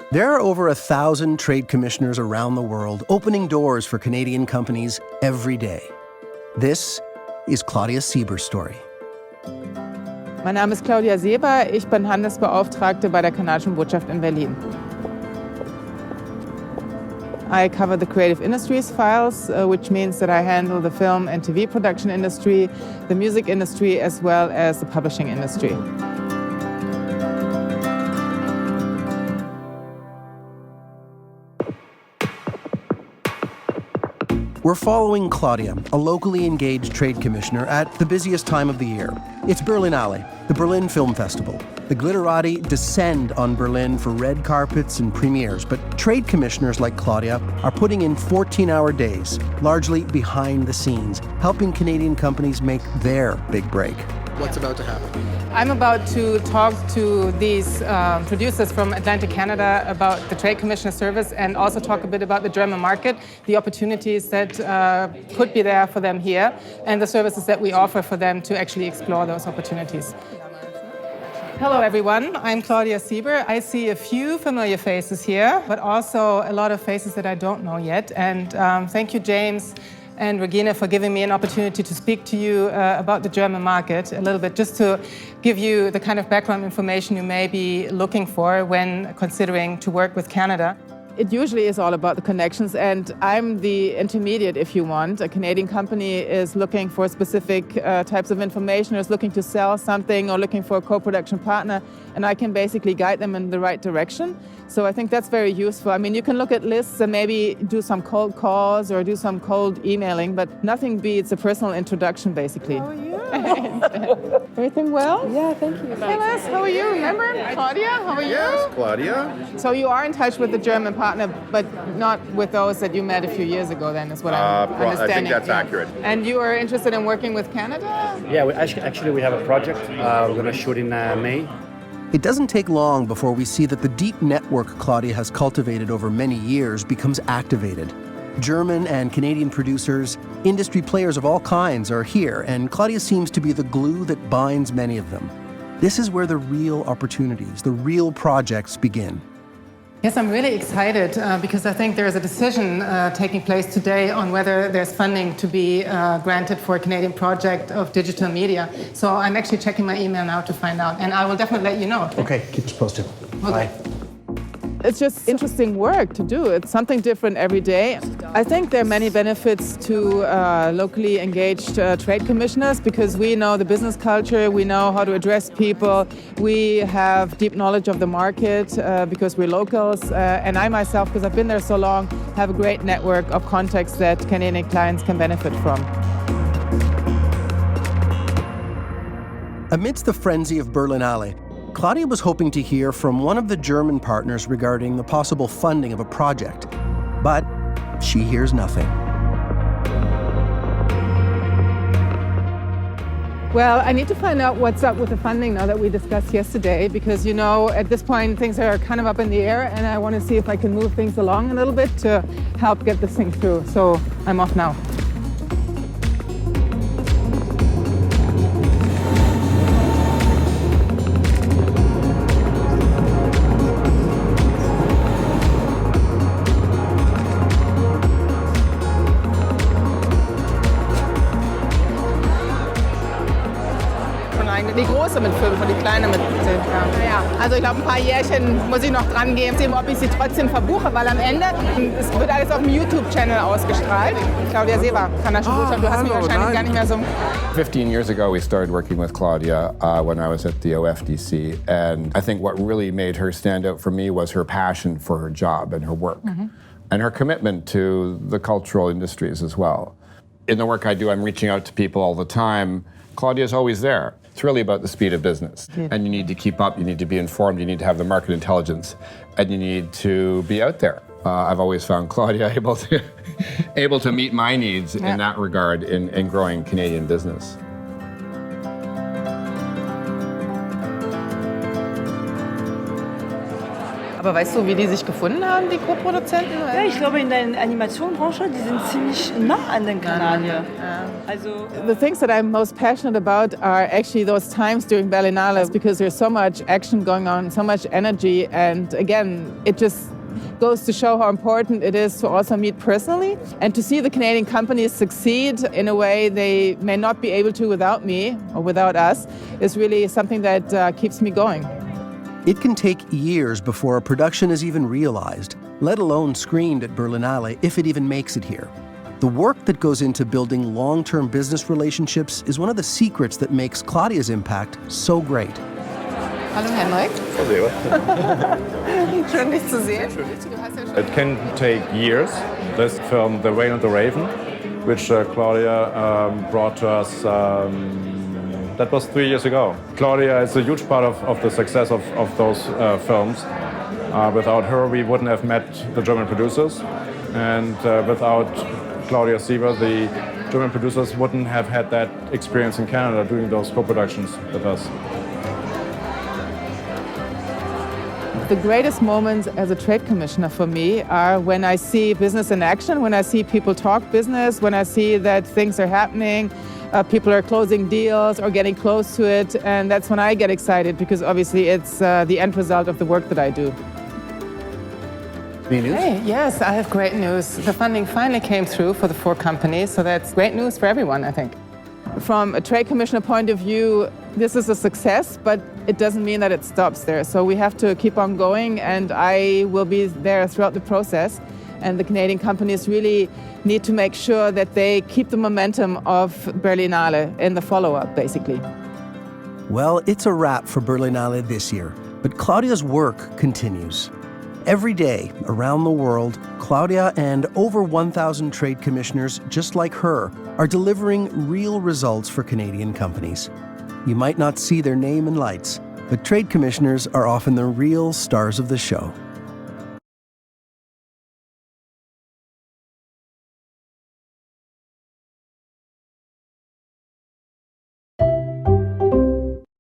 There are over 1,000 trade commissioners around the world opening doors for Canadian companies every day. This is Claudia Sieber's story. Mein Name ist Claudia Sieber, ich bin Handelsbeauftragte bei der kanadischen Botschaft in Berlin. I cover the creative industries files, which means that I handle the film and TV production industry, the music industry, as well as the publishing industry. We're following Claudia, a locally engaged trade commissioner, at the busiest time of the year. It's Berlinale, the Berlin Film Festival. The glitterati descend on Berlin for red carpets and premieres, but trade commissioners like Claudia are putting in 14-hour days, largely behind the scenes, helping Canadian companies make their big break. What's about to happen? I'm about to talk to these producers from Atlantic Canada about the Trade Commissioner service and also talk a bit about the German market, the opportunities that could be there for them here, and the services that we offer for them to actually explore those opportunities. Hello everyone, I'm Claudia Sieber. I see a few familiar faces here, but also a lot of faces that I don't know yet. And thank you, James and Regina, for giving me an opportunity to speak to you about the German market a little bit, just to give you the kind of background information you may be looking for when considering to work with Canada. It usually is all about the connections, and I'm the intermediate, if you want. A Canadian company is looking for specific types of information, or is looking to sell something, or looking for a co-production partner, and I can basically guide them in the right direction. So I think that's very useful. I mean, you can look at lists and maybe do some cold calls or do some cold emailing, but nothing beats a personal introduction, basically. How are you? Everything well? Yeah, thank you. Hey, Les, how are you? Remember? Claudia, how are you? Yes, Claudia. So you are in touch with the German partner, but not with those that you met a few years ago, then, is what I'm understanding. I think that's accurate. And you are interested in working with Canada? Yeah, actually we have a project. We're going to shoot in May. It doesn't take long before we see that the deep network Claudia has cultivated over many years becomes activated. German and Canadian producers, industry players of all kinds are here, and Claudia seems to be the glue that binds many of them. This is where the real opportunities, the real projects begin. Yes, I'm really excited because I think there's a decision taking place today on whether there's funding to be granted for a Canadian project of digital media. So I'm actually checking my email now to find out, and I will definitely let you know. Okay, keep us posted. Okay. Bye. It's just interesting work to do. It's something different every day. I think there are many benefits to locally engaged trade commissioners because we know the business culture, we know how to address people, we have deep knowledge of the market because we're locals, and I myself, because I've been there so long, have a great network of contacts that Canadian clients can benefit from. Amidst the frenzy of Berlinale, Claudia was hoping to hear from one of the German partners regarding the possible funding of a project, but she hears nothing. Well, I need to find out what's up with the funding now that we discussed yesterday, because, you know, at this point things are kind of up in the air, and I want to see if I can move things along a little bit to help get this thing through. So I'm off now. Die große mit 5 und die kleine mit 10. Ja. Also ich glaube, ein paar Jährchen muss ich noch dran gehen, sehen, ob ich sie trotzdem verbuche, weil am Ende, es wird alles auf dem YouTube-Channel ausgestrahlt. Claudia Sieber, kanadische Botschaft, du hast mich wahrscheinlich gar nicht mehr so... 15 years ago, we started working with Claudia when I was at the OFDC, and I think what really made her stand out for me was her passion for her job and her work, and her commitment to the cultural industries as well. In the work I do, I'm reaching out to people all the time. Claudia's always there. It's really about the speed of business. Yeah. And you need to keep up, you need to be informed, you need to have the market intelligence, and you need to be out there. I've always found Claudia able to meet my needs in that regard in growing Canadian business. Aber weißt du, wie die sich gefunden haben, die Co-Produzenten? Ja, ich glaube, in der Animationsbranche, die sind ziemlich nah an den Kanadiern. Also, The things that I'm most passionate about are actually those times during Berlinale because there's so much action going on, so much energy, and again, it just goes to show how important it is to also meet personally and to see the Canadian companies succeed in a way they may not be able to without me or without us is really something that keeps me going. It can take years before a production is even realized, let alone screened at Berlinale, if it even makes it here. The work that goes into building long-term business relationships is one of the secrets that makes Claudia's impact so great. Hallo Henrik. Schön, dich zu sehen. It can take years. This film, The Rain and the Raven, which Claudia brought to us, that was 3 years ago. Claudia is a huge part of the success of those films. Without her, we wouldn't have met the German producers. And without Claudia Sieber, the German producers wouldn't have had that experience in Canada doing those co-productions with us. The greatest moments as a trade commissioner for me are when I see business in action, when I see people talk business, when I see that things are happening, people are closing deals or getting close to it, and that's when I get excited because obviously it's the end result of the work that I do. Any news? Hey, yes, I have great news. The funding finally came through for the 4 companies, so that's great news for everyone, I think. From a trade commissioner point of view, this is a success, but it doesn't mean that it stops there. So we have to keep on going, and I will be there throughout the process. And the Canadian companies really need to make sure that they keep the momentum of Berlinale in the follow-up, basically. Well, it's a wrap for Berlinale this year, but Claudia's work continues. Every day around the world, Claudia and over 1,000 trade commissioners just like her are delivering real results for Canadian companies. You might not see their name in lights, but trade commissioners are often the real stars of the show.